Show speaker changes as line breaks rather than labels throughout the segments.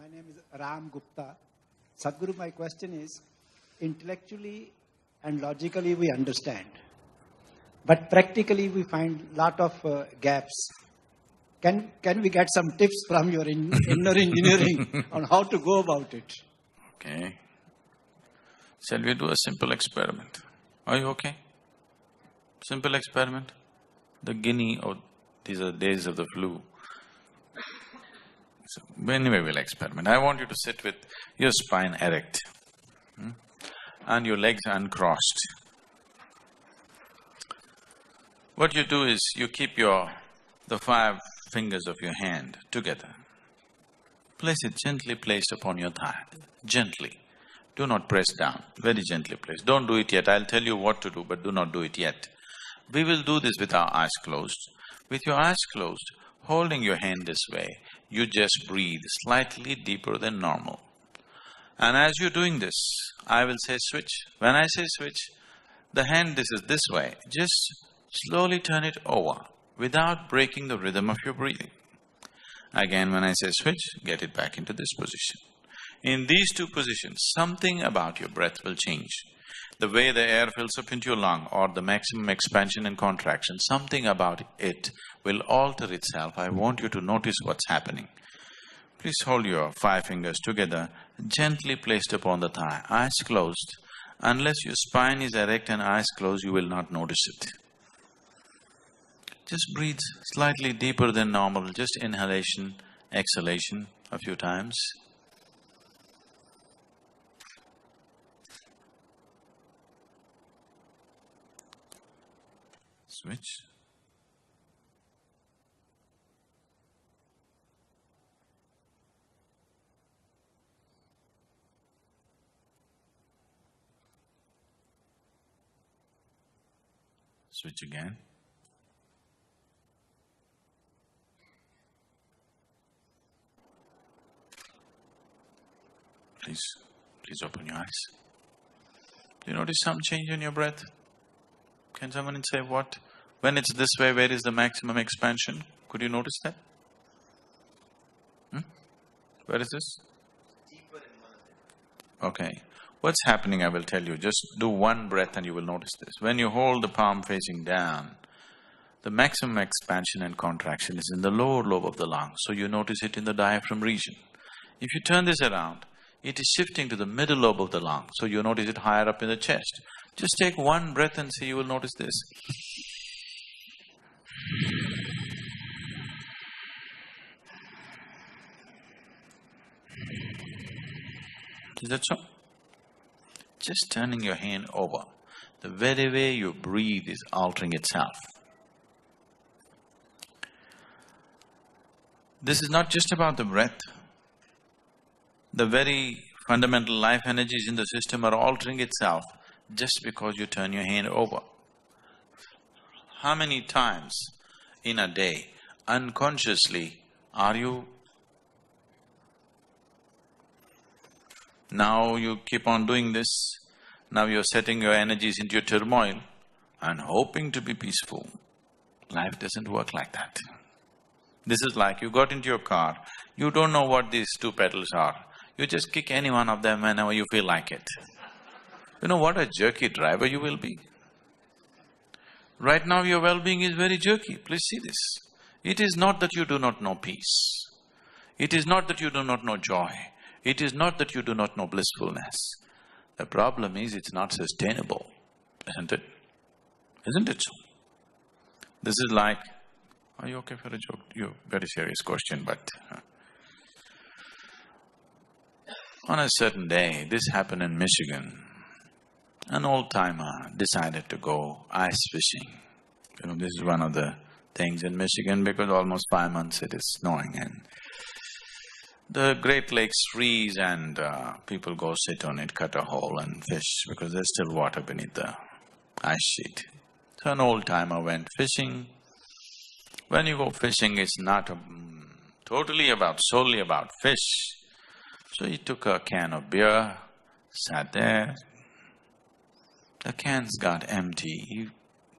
My name is Ram Gupta. Sadhguru, my question is, intellectually and logically we understand, but practically we find lot of gaps. Can we get some tips from your inner engineering on how to go about it?
Okay. Shall we do a simple experiment? Are you okay? Simple experiment. The guinea, or these are days of the flu. So anyway, we'll experiment. I want you to sit with your spine erect, and your legs uncrossed. What you do is you keep the 5 fingers of your hand together. Place it gently placed upon your thigh, gently. Do not press down, very gently place. Don't do it yet, I'll tell you what to do, but do not do it yet. We will do this with our eyes closed. With your eyes closed, holding your hand this way, you just breathe slightly deeper than normal. And as you're doing this, I will say switch. When I say switch, the hand this is this way, just slowly turn it over without breaking the rhythm of your breathing. Again, when I say switch, get it back into this position. In these 2 positions, something about your breath will change. The way the air fills up into your lung or the maximum expansion and contraction, something about it will alter itself. I want you to notice what's happening. Please hold your 5 fingers together, gently placed upon the thigh, eyes closed. Unless your spine is erect and eyes closed, you will not notice it. Just breathe slightly deeper than normal, just inhalation, exhalation a few times. Switch. Switch again. Please open your eyes. Do you notice some change in your breath? Can someone say what? When it's this way, where is the maximum expansion? Could you notice that? Where is this?
Deeper in one of them.
Okay. What's happening, I will tell you. Just do 1 breath and you will notice this. When you hold the palm facing down, the maximum expansion and contraction is in the lower lobe of the lung, so you notice it in the diaphragm region. If you turn this around, it is shifting to the middle lobe of the lung, so you notice it higher up in the chest. Just take 1 breath and see, you will notice this. Is that so? Just turning your hand over. The very way you breathe is altering itself. This is not just about the breath. The very fundamental life energies in the system are altering itself just because you turn your hand over. How many times in a day, unconsciously, are you… Now you keep on doing this, now you're setting your energies into your turmoil and hoping to be peaceful. Life doesn't work like that. This is like you got into your car, you don't know what these 2 pedals are. You just kick any one of them whenever you feel like it. You know what a jerky driver you will be? Right now your well-being is very jerky, please see this. It is not that you do not know peace. It is not that you do not know joy. It is not that you do not know blissfulness. The problem is it's not sustainable, isn't it? Isn't it so? This is like… Are you okay for a joke? Very serious question, but… On a certain day, this happened in Michigan. An old-timer decided to go ice fishing. You know, this is one of the things in Michigan because almost 5 months it is snowing and the Great Lakes freeze and people go sit on it, cut a hole and fish because there's still water beneath the ice sheet. So an old-timer went fishing. When you go fishing, it's not solely about fish. So he took a can of beer, sat there. The cans got empty.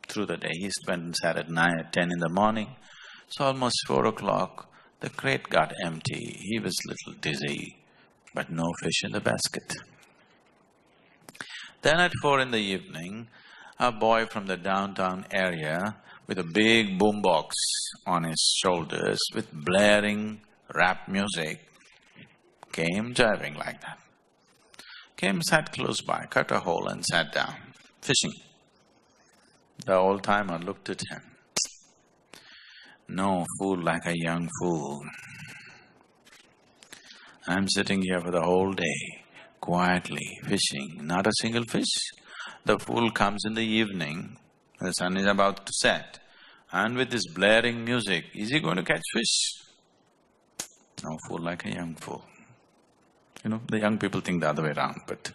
Through the day, he went and sat at 9 or 10 in the morning. So almost 4 o'clock, The crate got empty, he was little dizzy, but no fish in the basket. Then at 4 in the evening, a boy from the downtown area with a big boombox on his shoulders with blaring rap music came driving like that. Came, sat close by, cut a hole and sat down, fishing. The old-timer looked at him. No fool like a young fool. I'm sitting here for the whole day, quietly fishing, not a single fish. The fool comes in the evening, the sun is about to set, and with this blaring music, is he going to catch fish? No fool like a young fool. You know, the young people think the other way around, but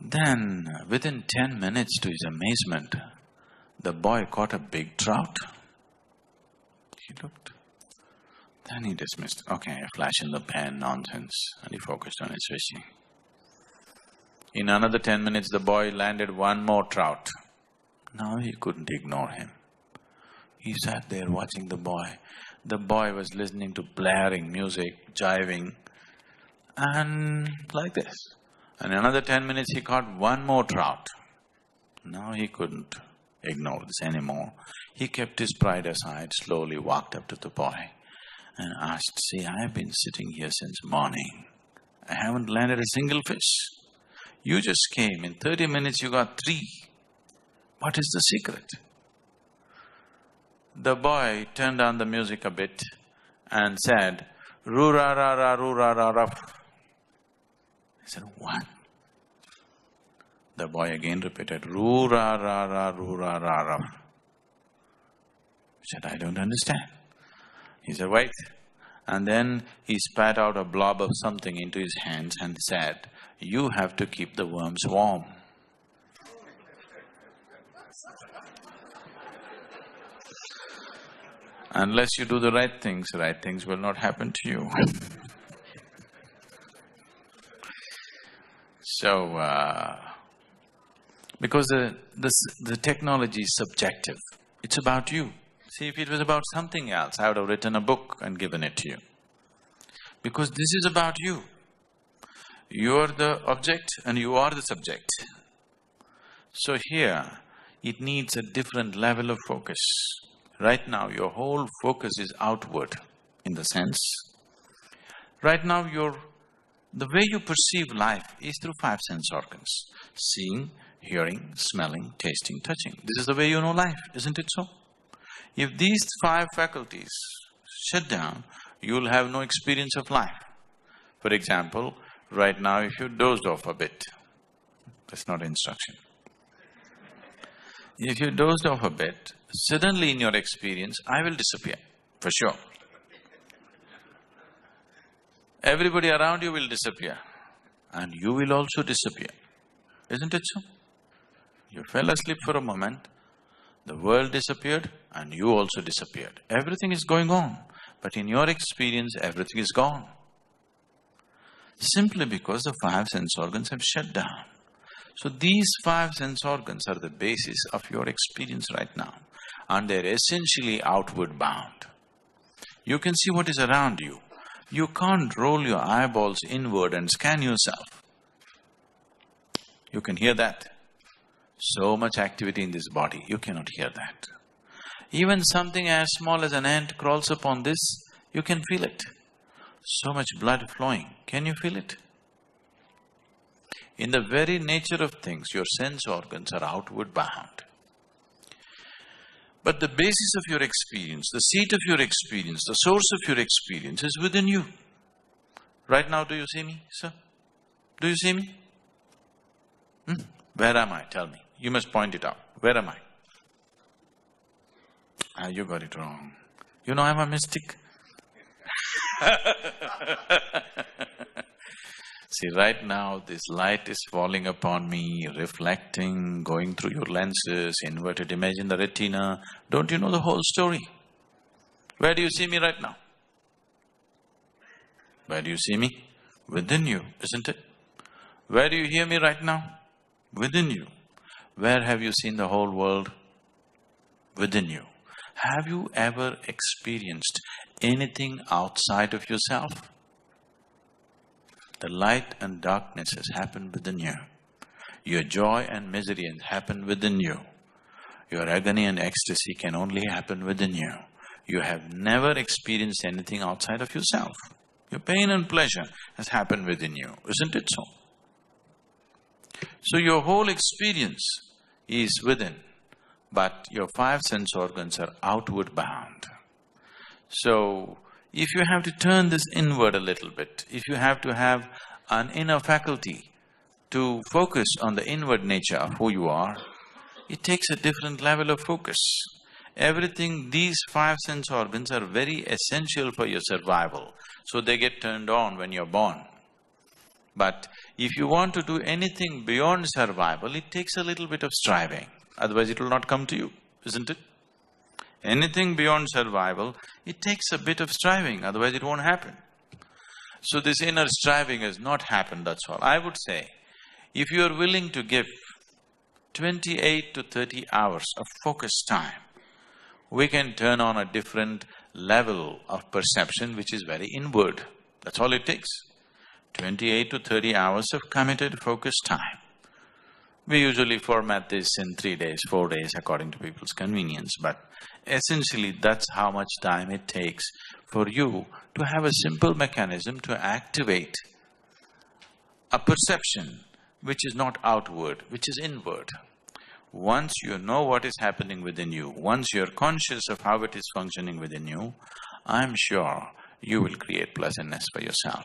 then, within 10 minutes, to his amazement, the boy caught a big trout. He looked. Then he dismissed, okay, a flash in the pan, nonsense, and he focused on his fishing. In another 10 minutes, the boy landed one more trout. Now he couldn't ignore him. He sat there watching the boy. The boy was listening to blaring music, jiving, and like this. And in another 10 minutes, he caught one more trout. Now he couldn't ignore this anymore. He kept his pride aside, slowly walked up to the boy and asked, see, I have been sitting here since morning. I haven't landed a single fish. You just came, in 30 minutes you got 3. What is the secret? The boy turned down the music a bit and said, roo-ra-ra-ra, roo-ra-ra-ra. I said, what? The boy again repeated, roo-ra-ra-ra, roo-ra-ra-ra. I said, I don't understand. He said, wait. And then he spat out a blob of something into his hands and said, you have to keep the worms warm. Unless you do the right things will not happen to you. So, because the technology is subjective, it's about you. See, if it was about something else, I would have written a book and given it to you. Because this is about you. You are the object and you are the subject. So here, it needs a different level of focus. Right now, your whole focus is outward, in the sense, right now the way you perceive life is through 5 sense organs. Seeing, hearing, smelling, tasting, touching. This is the way you know life, isn't it so? If these 5 faculties shut down, you'll have no experience of life. For example, right now if you dozed off a bit, that's not instruction. If you dozed off a bit, suddenly in your experience, I will disappear, for sure. Everybody around you will disappear, and you will also disappear, isn't it so? You fell asleep for a moment, the world disappeared and you also disappeared. Everything is going on, but in your experience, everything is gone. Simply because the 5 sense organs have shut down. So these 5 sense organs are the basis of your experience right now, and they're essentially outward bound. You can see what is around you. You can't roll your eyeballs inward and scan yourself. You can hear that. So much activity in this body, you cannot hear that. Even something as small as an ant crawls upon this, you can feel it. So much blood flowing, can you feel it? In the very nature of things, your sense organs are outward bound. But the basis of your experience, the seat of your experience, the source of your experience is within you. Right now, do you see me, sir? Do you see me? Where am I? Tell me. You must point it out. Where am I? You got it wrong. You know I'm a mystic. See, right now this light is falling upon me, reflecting, going through your lenses, inverted image in the retina. Don't you know the whole story? Where do you see me right now? Where do you see me? Within you, isn't it? Where do you hear me right now? Within you. Where have you seen the whole world? within you. Have you ever experienced anything outside of yourself? The light and darkness has happened within you. Your joy and misery has happened within you. Your agony and ecstasy can only happen within you. You have never experienced anything outside of yourself. Your pain and pleasure has happened within you, isn't it so? So your whole experience is within, but your five sense organs are outward bound. So, if you have to turn this inward a little bit, if you have to have an inner faculty to focus on the inward nature of who you are, it takes a different level of focus. Everything, these five sense organs are very essential for your survival, so they get turned on when you're born. But if you want to do anything beyond survival, it takes a little bit of striving, otherwise it will not come to you, isn't it? Anything beyond survival, it takes a bit of striving, otherwise it won't happen. So this inner striving has not happened, that's all. I would say, if you are willing to give 28 to 30 hours of focused time, we can turn on a different level of perception which is very inward. That's all it takes. 28 to 30 hours of committed, focused time. We usually format this in 3 days, 4 days according to people's convenience, but essentially that's how much time it takes for you to have a simple mechanism to activate a perception which is not outward, which is inward. Once you know what is happening within you, once you're conscious of how it is functioning within you, I'm sure you will create pleasantness for yourself.